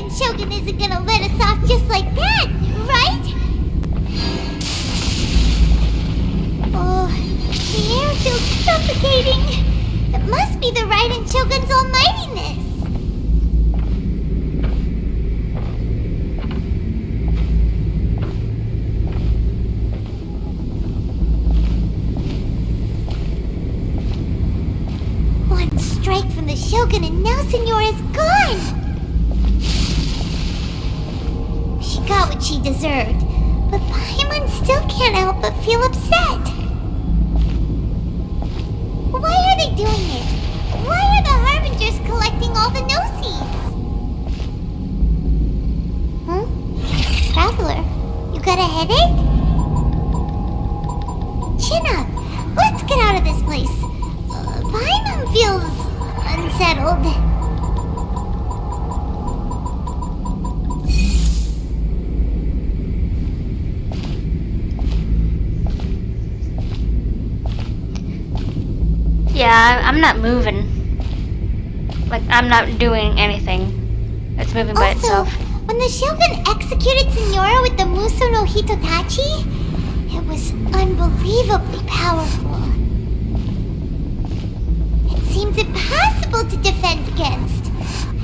Grand Shogun isn't gonna let us off just like that, right? Oh, the air feels suffocating. It must be the Raiden Shogun's almightiness. One strike from the Shogun and now Signora's gone! She got what she deserved, but Paimon still can't help but feel upset. Why are they doing it? Why are the Harbingers collecting all the no-seeds? Traveler, you got a headache? Chin up. Let's get out of this place. Paimon feels unsettled. Yeah, I'm not moving. Like, I'm not doing anything. It's moving by itself. When the Shogun executed Signora with the Muso no Hitotachi, it was unbelievably powerful. It seems impossible to defend against.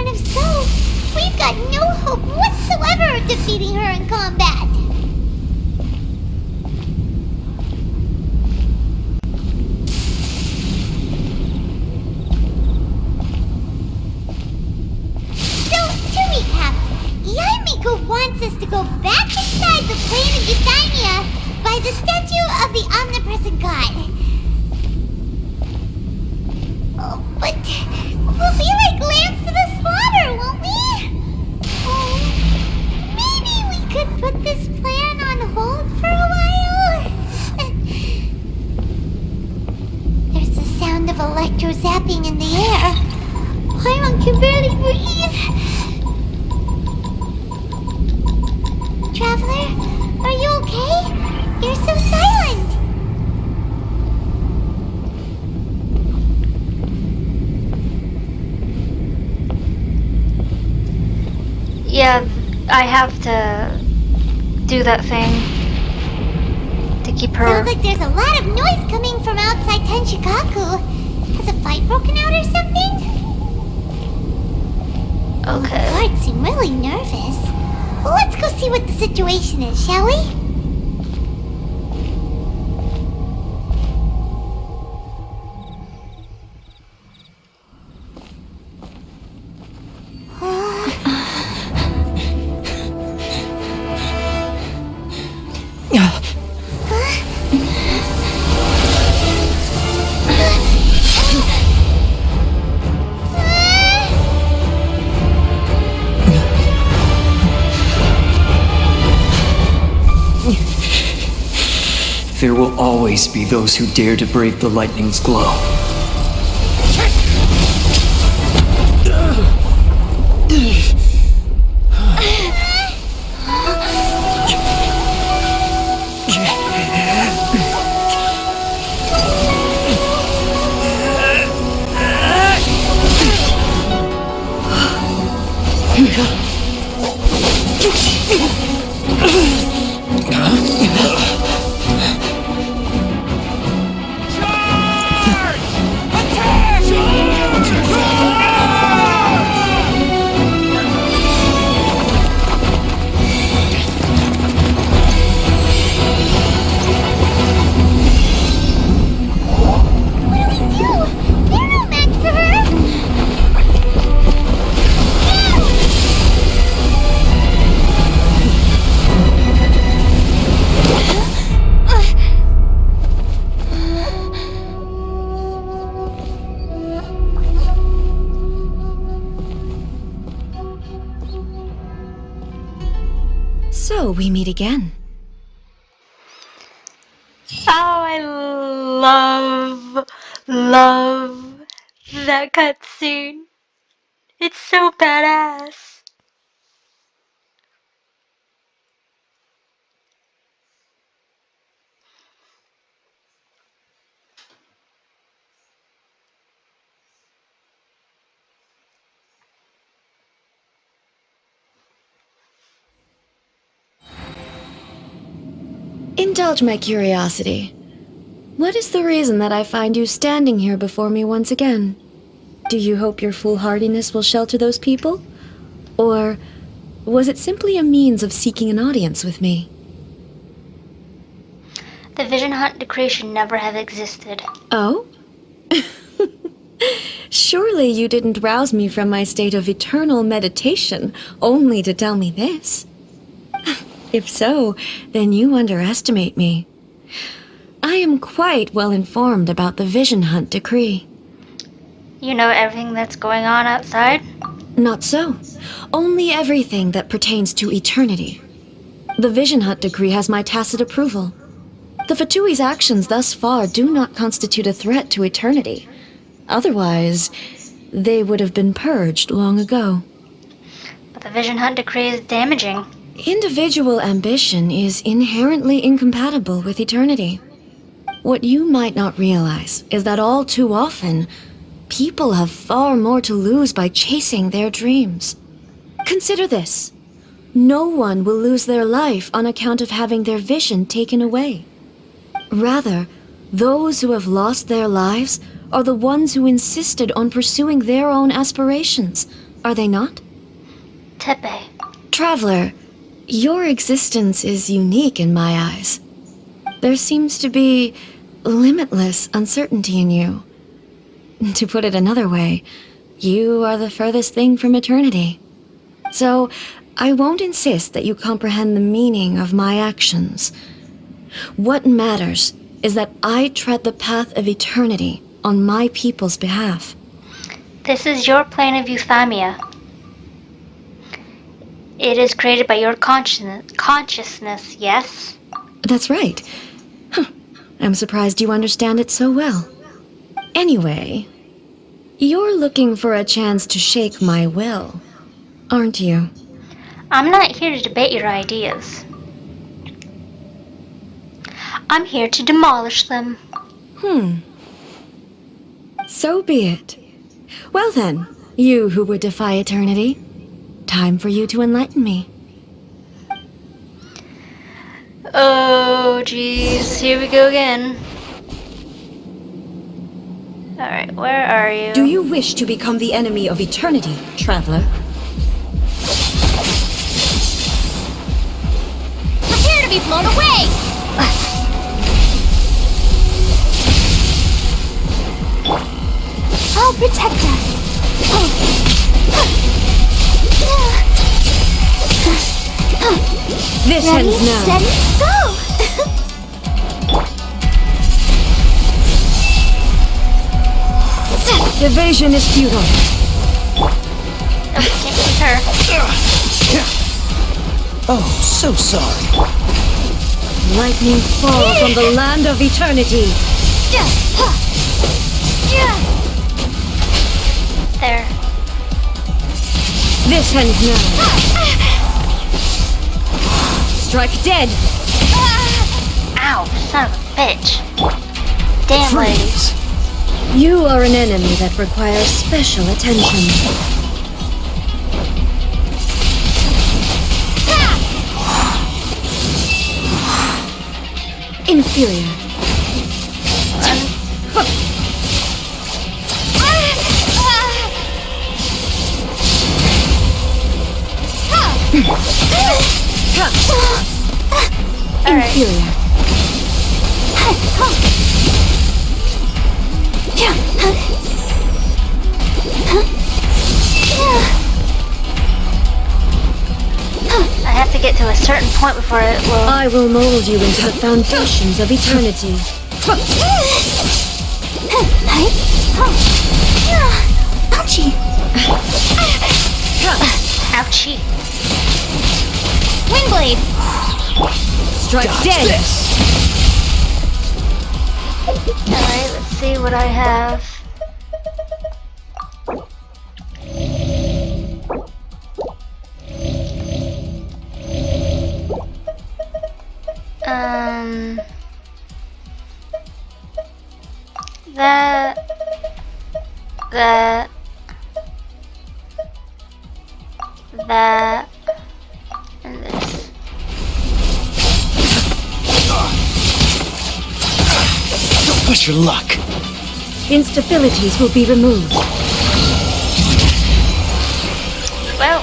And if so, we've got no hope whatsoever of defeating her in combat. Yaimiko wants us to go back inside the plane of Eudaimia by the statue of the omnipresent god. Oh, but we'll be like lambs to the slaughter, won't we? Oh, maybe we could put this plan on hold for a while? There's the sound of electro-zapping in the air. Paimon can barely breathe. Traveler, are you okay? You're so silent. Yeah, I have to do that thing to keep her. Sounds like there's a lot of noise coming from outside Tenshikaku. Has a fight broken out or something? Okay. The guards seem really nervous. Let's go see what the situation is, shall we? There will always be those who dare to brave the lightning's glow. So we meet again. Oh, I love that cutscene. It's so badass. Indulge my curiosity. What is the reason that I find you standing here before me once again? Do you hope your foolhardiness will shelter those people? Or was it simply a means of seeking an audience with me? The Vision Hunt decree should never have existed. Oh? Surely you didn't rouse me from my state of eternal meditation only to tell me this. If so, then you underestimate me. I am quite well informed about the Vision Hunt decree. You know everything that's going on outside? Not so. Only everything that pertains to eternity. The Vision Hunt decree has my tacit approval. The Fatui's actions thus far do not constitute a threat to eternity. Otherwise, they would have been purged long ago. But the Vision Hunt decree is damaging. Individual ambition is inherently incompatible with eternity. What you might not realize is that all too often, people have far more to lose by chasing their dreams. Consider this. No one will lose their life on account of having their vision taken away. Rather, those who have lost their lives are the ones who insisted on pursuing their own aspirations, are they not? Tepe. Traveler, your existence is unique in my eyes. There seems to be limitless uncertainty in you. To put it another way, you are the furthest thing from eternity. So, I won't insist that you comprehend the meaning of my actions. What matters is that I tread the path of eternity on my people's behalf. This is your plane of euthymia. It is created by your consciousness, yes? That's right. I'm surprised you understand it so well. Anyway, you're looking for a chance to shake my will, aren't you? I'm not here to debate your ideas. I'm here to demolish them. So be it. Well then, you who would defy eternity, time for you to enlighten me. Oh, jeez. Here we go again. Alright, where are you? Do you wish to become the enemy of eternity, traveler? Prepare to be blown away! I'll protect us. This Ready, ends now. steady, go! Evasion is futile. Can't use her. Oh, so sorry. Lightning fall from the land of eternity. There. This ends now. Strike dead. Ow, son of a bitch. Damn lady. Freeze. You are an enemy that requires special attention. Inferior. Inferior. I have to get to a certain point before it will... I will mold you into the foundations of eternity. Ouchie! Ouchie. Wingblade! Strike dead. This. Alright, let's see what I have. That, and this. push your luck. Instabilities will be removed. Well,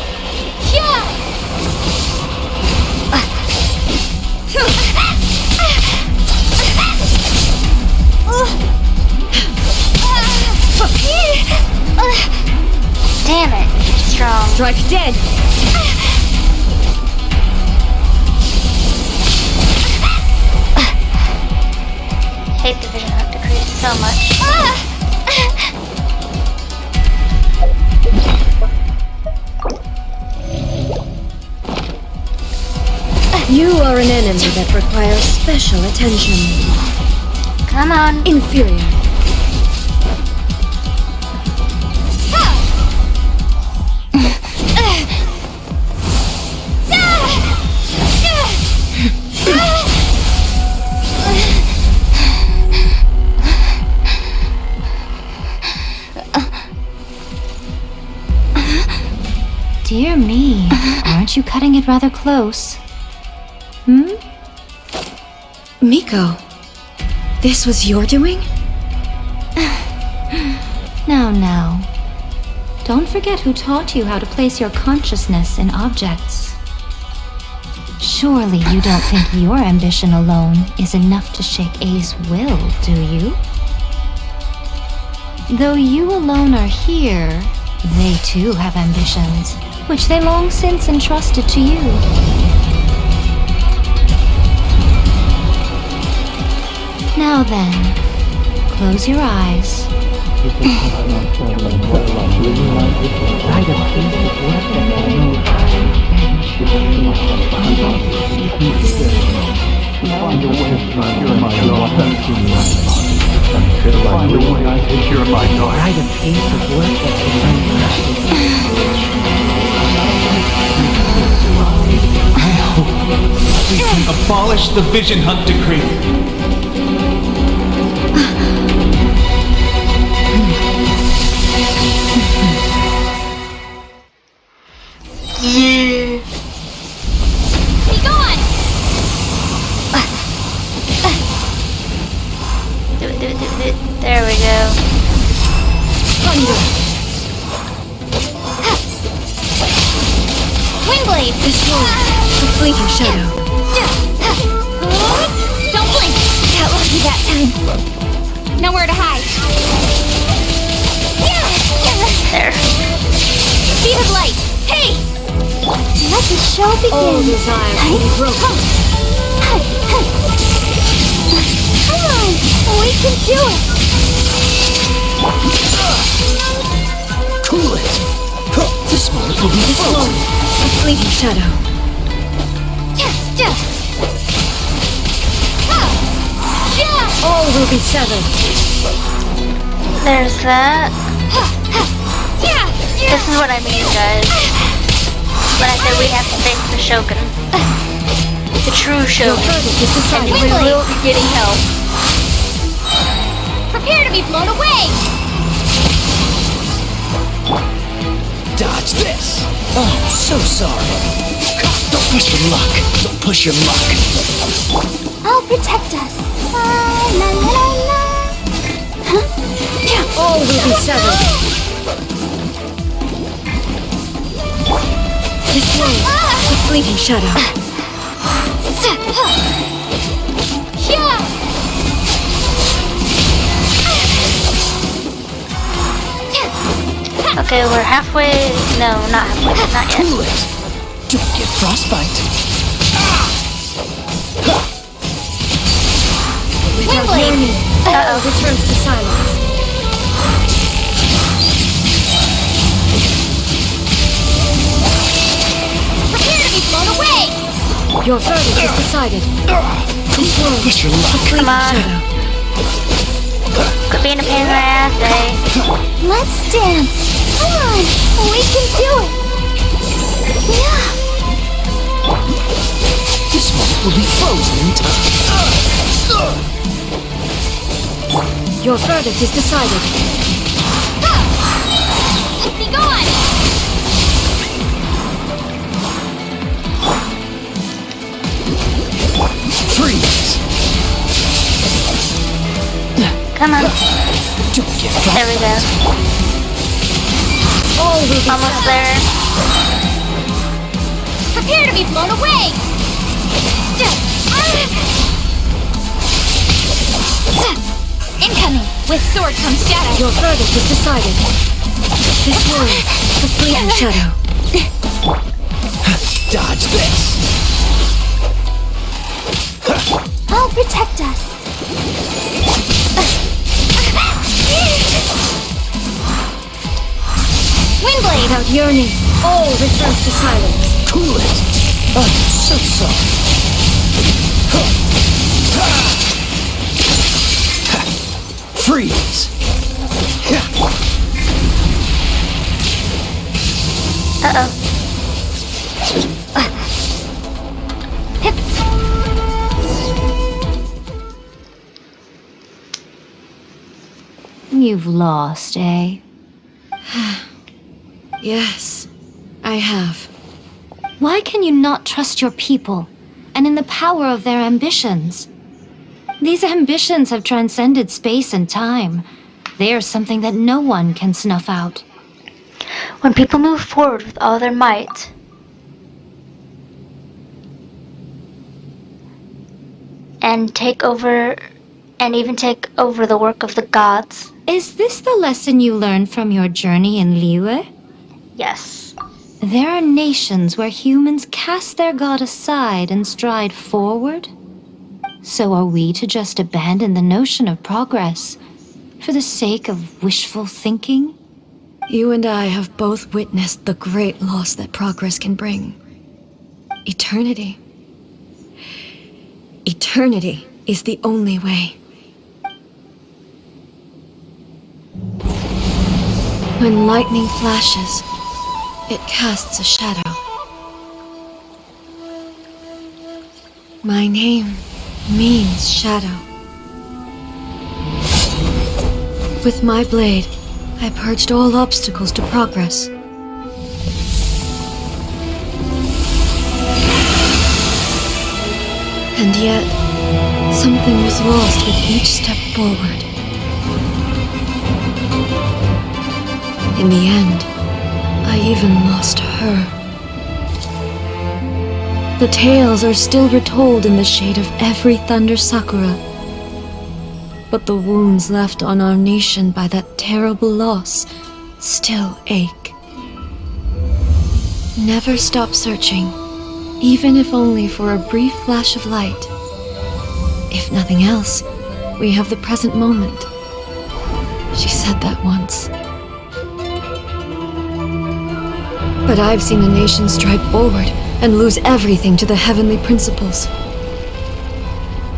damn it. Strong. Strike dead. Hate the vision hunt decrease so much. You are an enemy that requires special attention. Come on. Inferior. Dear me, aren't you cutting it rather close? Hmm? Miko, this was your doing? Now. Don't forget who taught you how to place your consciousness in objects. Surely you don't think your ambition alone is enough to shake A's will, do you? Though you alone are here, they too have ambitions, which they long since entrusted to you. Now then, close your eyes. We can abolish the vision hunt decree. Yeah. Be gone! Do it. There we go. Thunder. Wingblade! Destroy. The fleeting shadow. Don't blink! Got lucky that time. Nowhere to hide. There. Speed of light! Hey! Let the show begin. All desire will be broken. Come on! We can do it! Cool it. This moment will be Destroy. frozen. The fleeting shadow. All will be severed. There's that. This is what I mean, guys. When I said we have to face the Shogun. The true Your Shogun. verdict is And decided. we will be getting help. Prepare to be blown away! Dodge this. Oh, so sorry. Don't push your luck. Don't push your luck. I'll protect us. La la la la. All will be severed. Destroy. The fleeting shadow. Okay, we're halfway. No, not halfway. Not yet. Cool it. Don't get frostbite. Without warning, all returns to silence. Prepare to be blown away! Your verdict is decided. Destroy. Push your luck. Come on. Shadow. Quit being a pain in the ass, eh? Let's dance! Come on! We can do it! Yeah! This moment will be frozen in time. Your verdict is decided. Be gone! Freeze. Come on. Don't get There we go. Almost there. Prepare to be blown away! Incoming! With sword comes shadow! Your verdict is decided. This one, the fleeting shadow. Dodge this. I'll protect us! Windblade! Without yearning, all returns to silence. Cool it. I'm so sorry. Freeze. Uh-oh. You've lost, eh? Yes, I have. Why can you not trust your people and in the power of their ambitions? These ambitions have transcended space and time. They are something that no one can snuff out. When people move forward with all their might, and take over, and even take over the work of the gods. Is this the lesson you learned from your journey in Liyue? Yes. There are nations where humans cast their god aside and stride forward. So are we to just abandon the notion of progress for the sake of wishful thinking? You and I have both witnessed the great loss that progress can bring. Eternity. Eternity is the only way. When lightning flashes, it casts a shadow. My name means shadow. With my blade, I purged all obstacles to progress. And yet, something was lost with each step forward. In the end, I even lost her. The tales are still retold in the shade of every thunder sakura. But the wounds left on our nation by that terrible loss still ache. Never stop searching, even if only for a brief flash of light. If nothing else, we have the present moment. She said that once. But I've seen a nation stride forward and lose everything to the heavenly principles.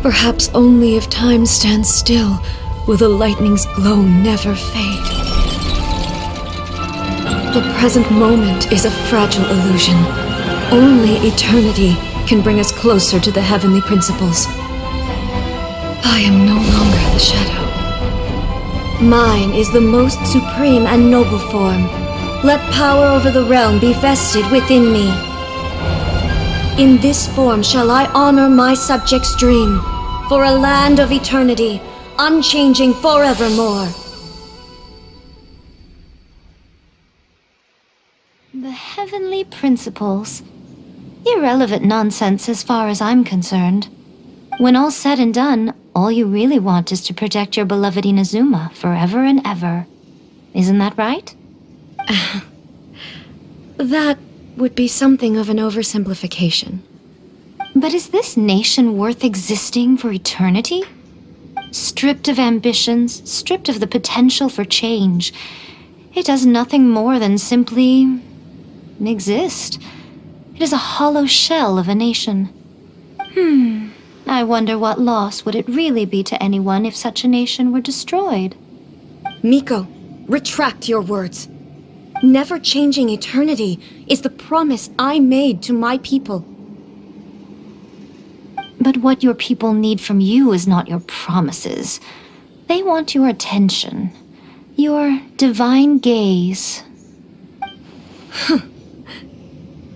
Perhaps only if time stands still will the lightning's glow never fade. The present moment is a fragile illusion. Only eternity can bring us closer to the heavenly principles. I am no longer the shadow. Mine is the most supreme and noble form. Let power over the realm be vested within me. In this form shall I honor my subjects' dream, for a land of eternity, unchanging forevermore. The heavenly principles. Irrelevant nonsense as far as I'm concerned. When all's said and done, all you really want is to protect your beloved Inazuma forever and ever. Isn't that right? That would be something of an oversimplification. But is this nation worth existing for eternity? Stripped of ambitions, stripped of the potential for change, it does nothing more than simply exist. It is a hollow shell of a nation. I wonder what loss would it really be to anyone if such a nation were destroyed? Miko, retract your words. Never changing eternity is the promise I made to my people. But what your people need from you is not your promises. They want your attention, your divine gaze.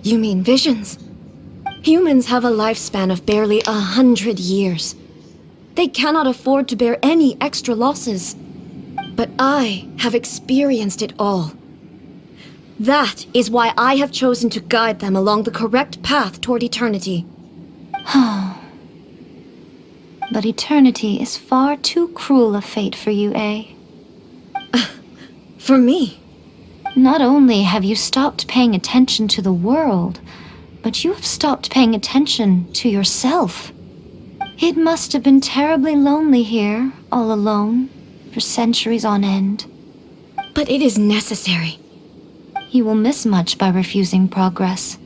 You mean visions? Humans have a lifespan of barely 100 years. They cannot afford to bear any extra losses. But I have experienced it all. That is why I have chosen to guide them along the correct path toward eternity. But eternity is far too cruel a fate for you, eh? For me? Not only have you stopped paying attention to the world, but you have stopped paying attention to yourself. It must have been terribly lonely here, all alone, for centuries on end. But it is necessary. You will miss much by refusing progress.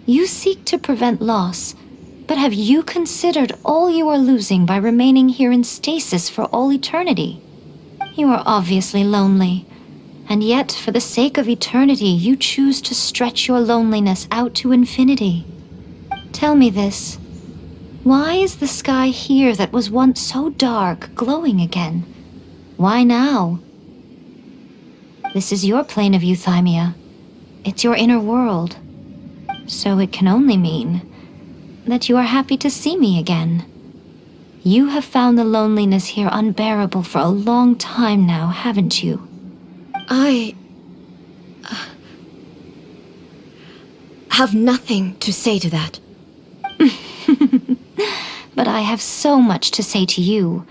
You seek to prevent loss, but have you considered all you are losing by remaining here in stasis for all eternity? You are obviously lonely, and yet for the sake of eternity you choose to stretch your loneliness out to infinity. Tell me this. Why is the sky here that was once so dark glowing again? Why now? This is your plane of euthymia. It's your inner world. So it can only mean that you are happy to see me again. You have found the loneliness here unbearable for a long time now, haven't you? I have nothing to say to that. But I have so much to say to you.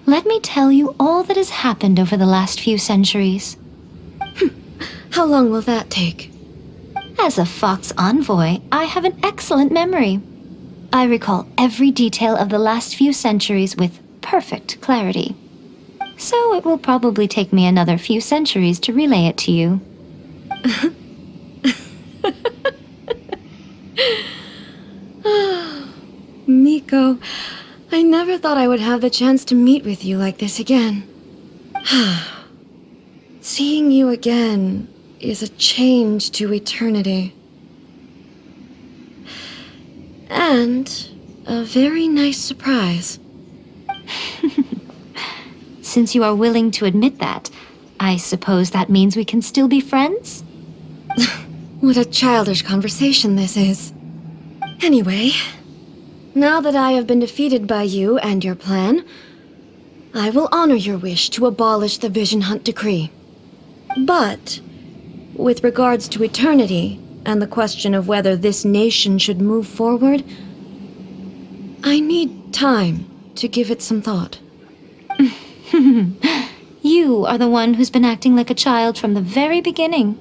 Let me tell you all that has happened over the last few centuries. How long will that take? As a Fox envoy, I have an excellent memory. I recall every detail of the last few centuries with perfect clarity. So it will probably take me another few centuries to relay it to you. Miko, I never thought I would have the chance to meet with you like this again. Seeing you again is a change to eternity. And a very nice surprise. Since you are willing to admit that, I suppose that means we can still be friends? What a childish conversation this is. Anyway, now that I have been defeated by you and your plan, I will honor your wish to abolish the Vision Hunt decree. But, with regards to eternity and the question of whether this nation should move forward, I need time to give it some thought. You are the one who's been acting like a child from the very beginning.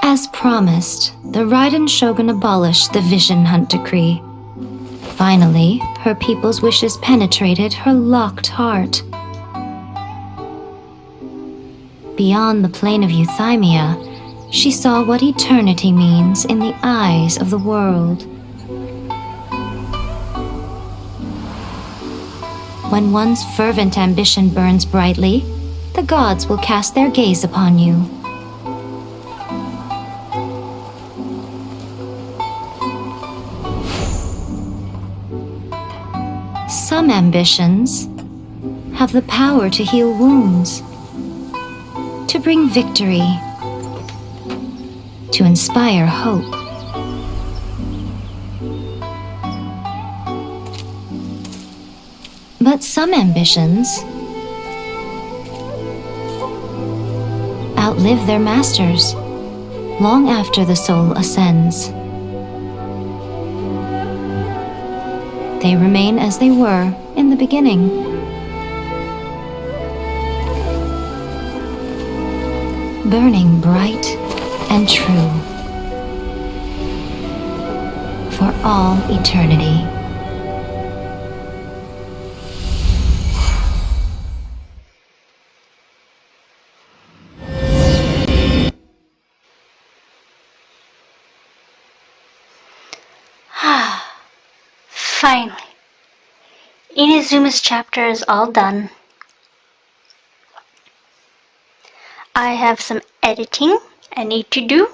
As promised, the Raiden Shogun abolished the Vision Hunt decree. Finally, her people's wishes penetrated her locked heart. Beyond the plane of euthymia, she saw what eternity means in the eyes of the world. When one's fervent ambition burns brightly, the gods will cast their gaze upon you. Some ambitions have the power to heal wounds, to bring victory, to inspire hope. But some ambitions outlive their masters long after the soul ascends. They remain as they were in the beginning. Burning bright and true for all eternity. Finally, Inazuma's chapter is all done. I have some editing I need to do.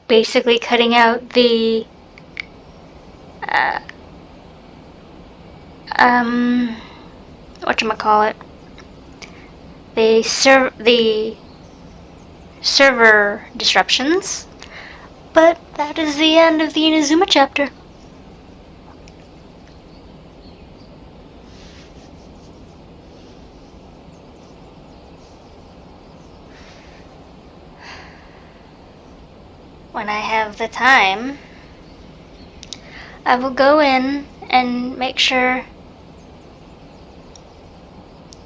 Basically cutting out the whatchamacallit, the server disruptions, But that is the end of the Inazuma chapter. When I have the time, I will go in and make sure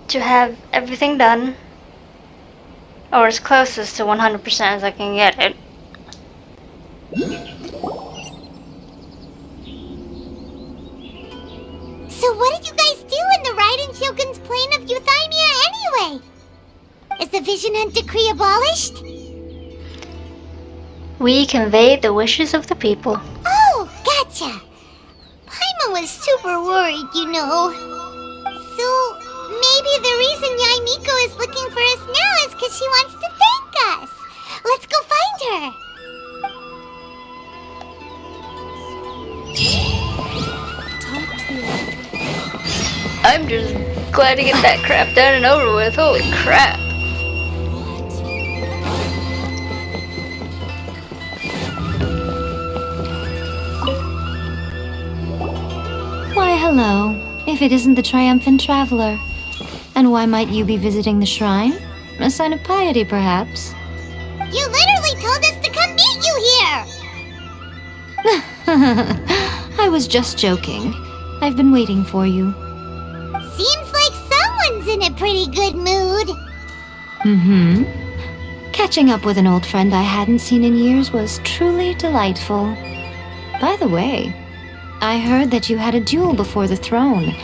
to have everything done, or as closest to 100% as I can get it. So what did you guys do in the Raiden Shogun's plane of Euthymia anyway? Is the Vision Hunt decree abolished? We conveyed the wishes of the people. Oh, gotcha. Paimon was super worried, you know. So, maybe the reason Yaimiko is looking for us now is because she wants to thank us. Let's go find her. I'm just glad to get that crap done and over with. Holy crap. Why, hello. If it isn't the triumphant traveler. And why might you be visiting the shrine? A sign of piety, perhaps? You literally told us to come meet you here. I was just joking. I've been waiting for you. Seems like someone's in a pretty good mood. Mm-hmm. Catching up with an old friend I hadn't seen in years was truly delightful. By the way, I heard that you had a duel before the throne,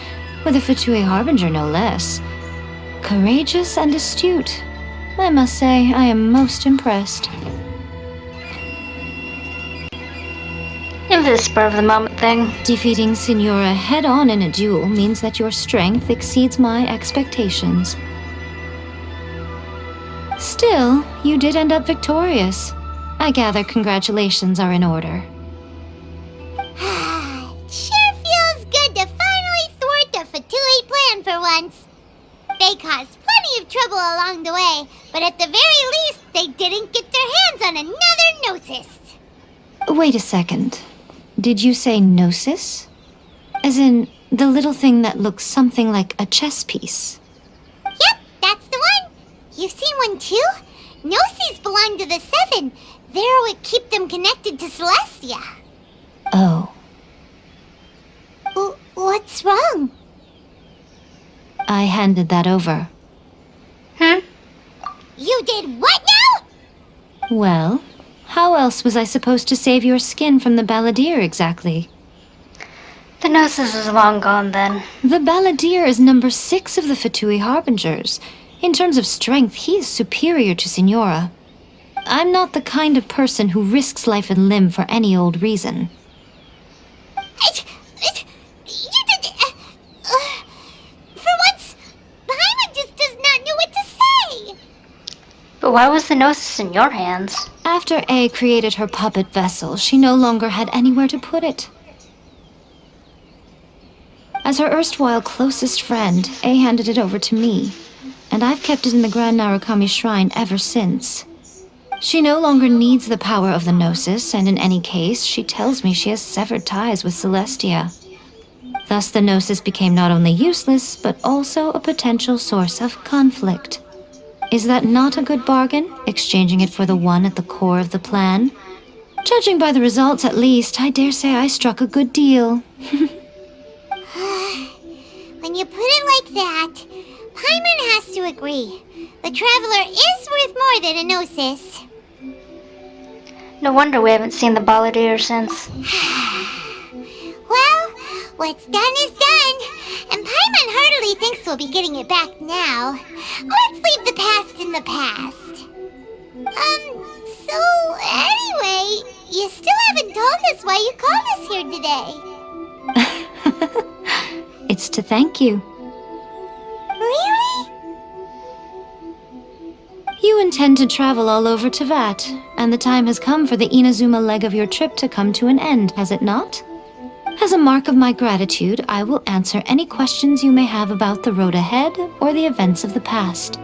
with a Fatui Harbinger no less. Courageous and astute. I must say, I am most impressed. It was a spur of the moment thing. Defeating Signora head-on in a duel means that your strength exceeds my expectations. Still, you did end up victorious. I gather congratulations are in order. Sure feels good to finally thwart the Fatui plan for once. They caused plenty of trouble along the way, but at the very least, they didn't get their hands on another Gnosis. Wait a second. Did you say Gnosis? As in, the little thing that looks something like a chess piece? Yep, that's the one. You've seen one too? Gnosis belong to the Seven. They're what keep them connected to Celestia. Oh. What's wrong? I handed that over. You did what now? Well, how else was I supposed to save your skin from the balladeer exactly? The Gnosis is long gone then. The balladeer is number 6 of the Fatui Harbingers. In terms of strength, he is superior to Signora. I'm not the kind of person who risks life and limb for any old reason. You did... for once, Paimon just does not know what to say. But why was the Gnosis in your hands? After A created her puppet vessel, she no longer had anywhere to put it. As her erstwhile closest friend, A handed it over to me, and I've kept it in the Grand Narukami Shrine ever since. She no longer needs the power of the Gnosis, and in any case, she tells me she has severed ties with Celestia. Thus the Gnosis became not only useless, but also a potential source of conflict. Is that not a good bargain, exchanging it for the one at the core of the plan? Judging by the results at least, I dare say I struck a good deal. When you put it like that, Paimon has to agree. The Traveler is worth more than a Gnosis. No wonder we haven't seen the Balladeer since. Well, what's done is done, and Paimon heartily thinks we'll be getting it back now. Let's leave the past in the past. So anyway, you still haven't told us why you called us here today. It's to thank you. Really? You intend to travel all over Teyvat, and the time has come for the Inazuma leg of your trip to come to an end, has it not? As a mark of my gratitude, I will answer any questions you may have about the road ahead or the events of the past.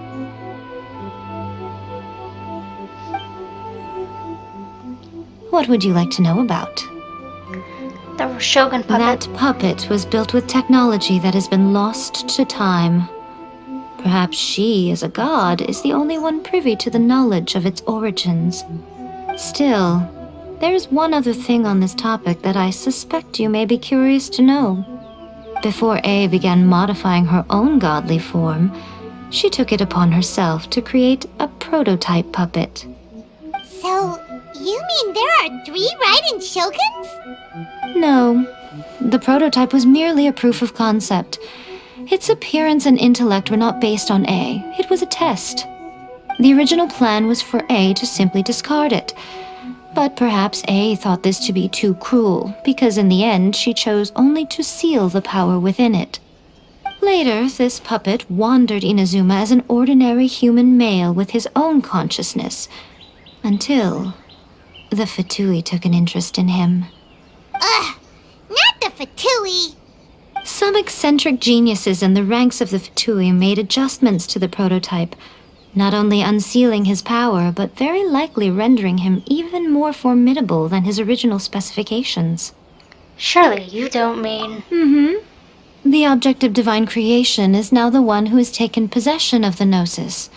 What would you like to know about? The Shogun puppet. That puppet was built with technology that has been lost to time. Perhaps she, as a god, is the only one privy to the knowledge of its origins. Still, there is one other thing on this topic that I suspect you may be curious to know. Before A began modifying her own godly form, she took it upon herself to create a prototype puppet. So, you mean there are 3 Raiden Shoguns? No, the prototype was merely a proof of concept. Its appearance and intellect were not based on A. It was a test. The original plan was for A to simply discard it. But perhaps A thought this to be too cruel, because in the end she chose only to seal the power within it. Later, this puppet wandered Inazuma as an ordinary human male with his own consciousness, until the Fatui took an interest in him. Ugh, not the Fatui. Some eccentric geniuses in the ranks of the Fatui made adjustments to the prototype, not only unsealing his power, but very likely rendering him even more formidable than his original specifications. Surely you don't mean... The object of divine creation is now the one who has taken possession of the Gnosis,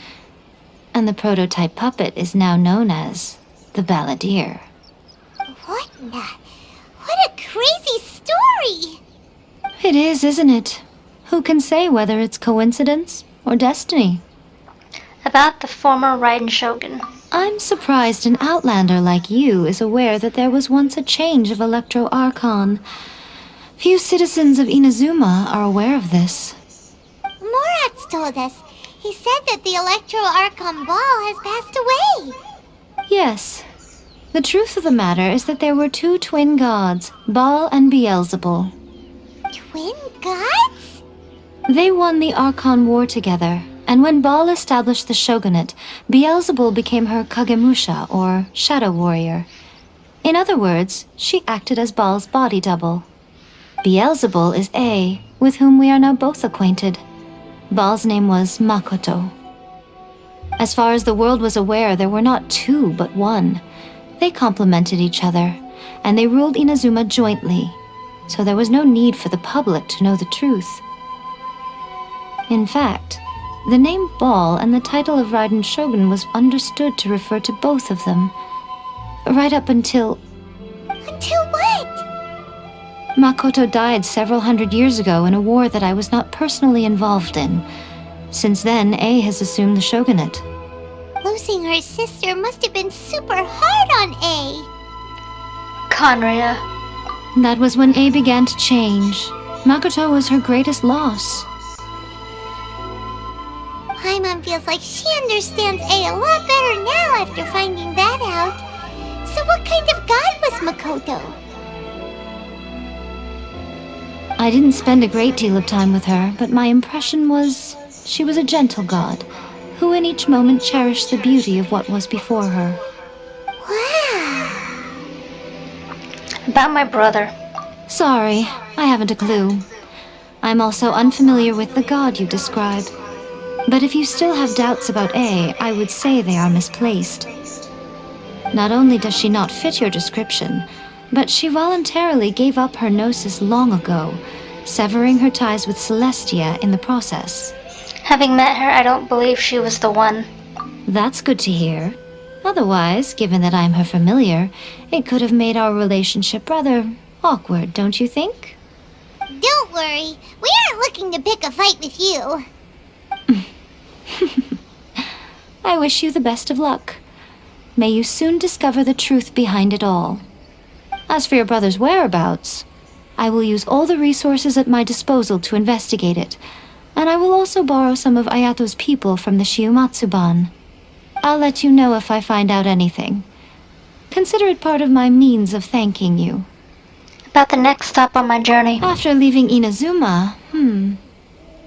and the prototype puppet is now known as the Balladeer. What a crazy story! It is, isn't it? Who can say whether it's coincidence or destiny? About the former Raiden Shogun. I'm surprised an outlander like you is aware that there was once a change of Electro Archon. Few citizens of Inazuma are aware of this. Morat's told us. He said that the Electro Archon Ball has passed away. Yes. The truth of the matter is that there were 2 twin gods, Baal and Beelzebul. Twin gods? They won the Archon War together, and when Baal established the shogunate, Beelzebul became her Kagemusha, or shadow warrior. In other words, she acted as Baal's body double. Beelzebul is A, with whom we are now both acquainted. Baal's name was Makoto. As far as the world was aware, there were not 2, but 1. They complemented each other, and they ruled Inazuma jointly, so there was no need for the public to know the truth. In fact, the name Baal and the title of Raiden Shogun was understood to refer to both of them, right up until... Until what? Makoto died several hundred years ago in a war that I was not personally involved in. Since then, A has assumed the shogunate. Losing her sister must have been super hard on A. Conria. That was when A began to change. Makoto was her greatest loss. Paimon feels like she understands A a lot better now after finding that out. So what kind of god was Makoto? I didn't spend a great deal of time with her, but my impression was she was a gentle god, who in each moment cherished the beauty of what was before her. Wow. About my brother. Sorry, I haven't a clue. I'm also unfamiliar with the god you describe. But if you still have doubts about A, I would say they are misplaced. Not only does she not fit your description, but she voluntarily gave up her gnosis long ago, severing her ties with Celestia in the process. Having met her, I don't believe she was the one. That's good to hear. Otherwise, given that I'm her familiar, it could have made our relationship rather awkward, don't you think? Don't worry, we aren't looking to pick a fight with you. I wish you the best of luck. May you soon discover the truth behind it all. As for your brother's whereabouts, I will use all the resources at my disposal to investigate it, and I will also borrow some of Ayato's people from the Shiumatsuban. I'll let you know if I find out anything. Consider it part of my means of thanking you. About the next stop on my journey. After leaving Inazuma,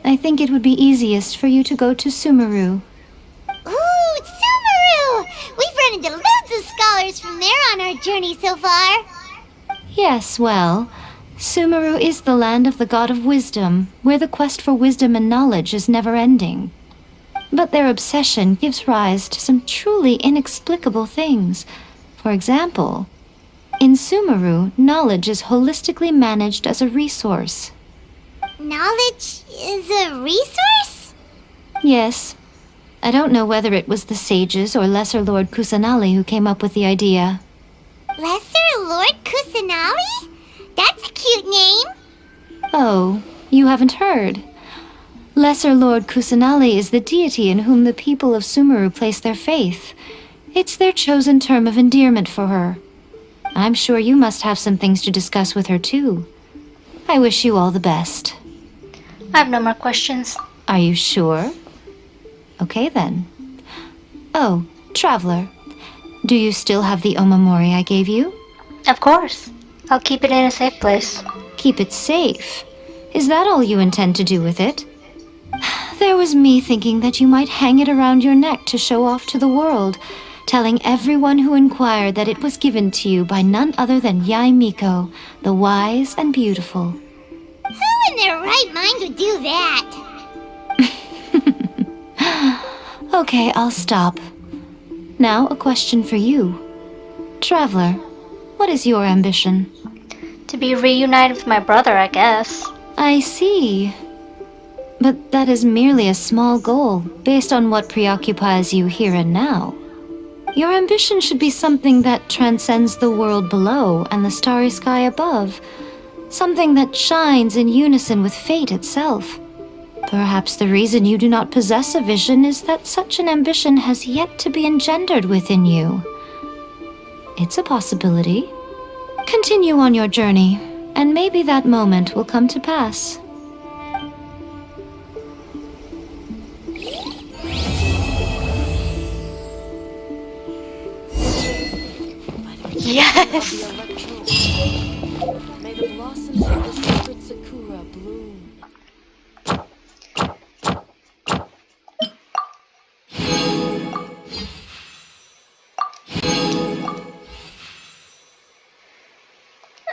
I think it would be easiest for you to go to Sumeru. Ooh, Sumeru! We've run into loads of scholars from there on our journey so far. Yes, well, Sumeru is the land of the god of wisdom, where the quest for wisdom and knowledge is never-ending. But their obsession gives rise to some truly inexplicable things. For example, In Sumeru, knowledge is holistically managed as a resource. Knowledge is a resource? Yes. I don't know whether it was the sages or Lesser Lord Kusanali who came up with the idea. Lesser Lord Kusanali? That's a cute name. Oh, you haven't heard. Lesser Lord Kusanali is the deity in whom the people of Sumeru place their faith. It's their chosen term of endearment for her. I'm sure you must have some things to discuss with her too. I wish you all the best. I have no more questions. Are you sure? Okay then. Oh, Traveler. Do you still have the omamori I gave you? Of course. I'll keep it in a safe place. Keep it safe? Is that all you intend to do with it? There was me thinking that you might hang it around your neck to show off to the world, telling everyone who inquired that it was given to you by none other than Yai Miko, the wise and beautiful. Who in their right mind would do that? Okay, I'll stop. Now, a question for you. Traveler, what is your ambition? To be reunited with my brother, I guess. I see. But that is merely a small goal, based on what preoccupies you here and now. Your ambition should be something that transcends the world below and the starry sky above. Something that shines in unison with fate itself. Perhaps the reason you do not possess a vision is that such an ambition has yet to be engendered within you. It's a possibility. Continue on your journey, and maybe that moment will come to pass. Yes! May the blossoms of the sacred sakura bloom.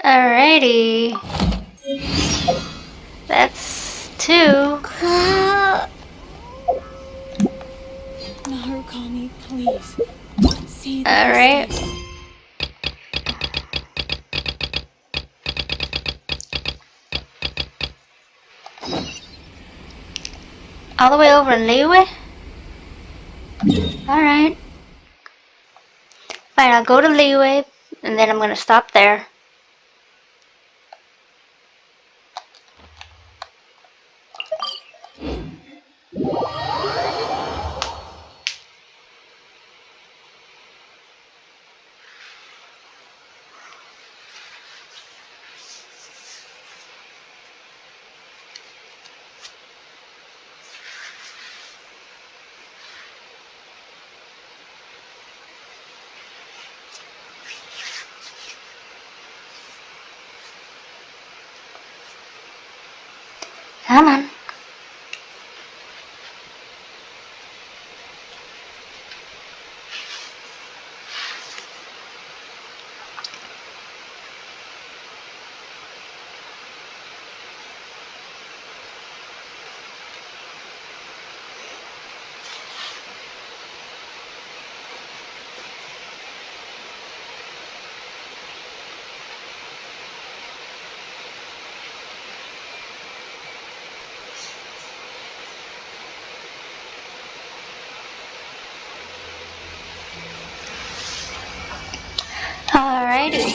Alrighty. That's 2. Narukami, please. See Alright. All the way over in Liyue? Alright. Fine, I'll go to Liyue, and then I'm gonna stop there. Come on. Alrighty.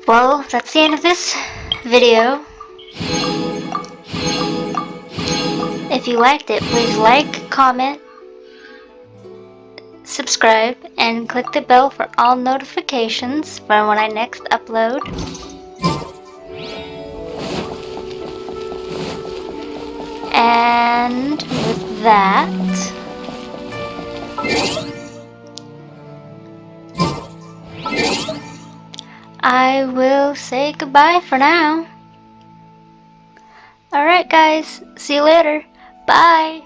Well, that's the end of this video. If you liked it, please like, comment, subscribe, and click the bell for all notifications for when I next upload. And with that, I will say goodbye for now. Alright guys, see you later. Bye.